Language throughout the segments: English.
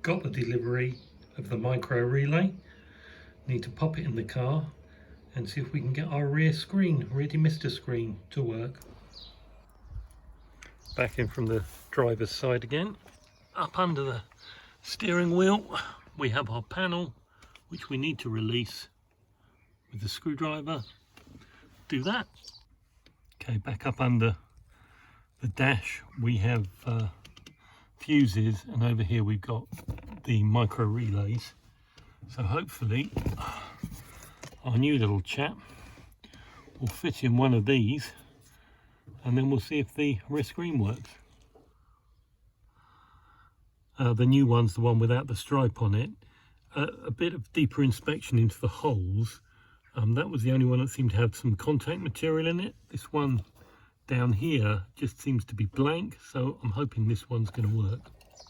got the delivery of the micro relay. Need to pop it in the car and see if we can get our rear demister screen to work. Back in from the driver's side again. Up under the steering wheel we have our panel, which we need to release with the screwdriver. Do that. Okay, back up under the dash we have fuses, and over here we've got the micro relays. So hopefully our new little chap will fit in one of these, and then we'll see if the rear screen works. The new one's the one without the stripe on it. A bit of deeper inspection into the holes. That was the only one that seemed to have some contact material in it. This one down here just seems to be blank, so I'm hoping this one's going to work.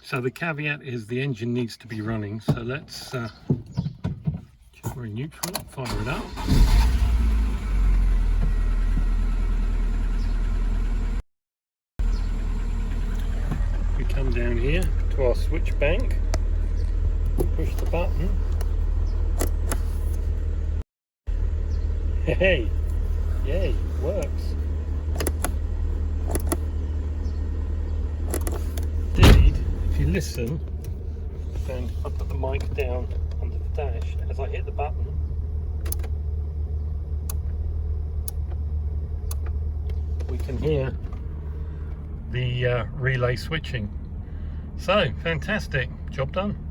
So the caveat is the engine needs to be running, so let's check we're in neutral, fire it up. We come down here to our switch bank, push the button. Hey, yay, works. Indeed, if you listen, then I put the mic down under the dash. As I hit the button, we can hear the relay switching. So, fantastic, job done.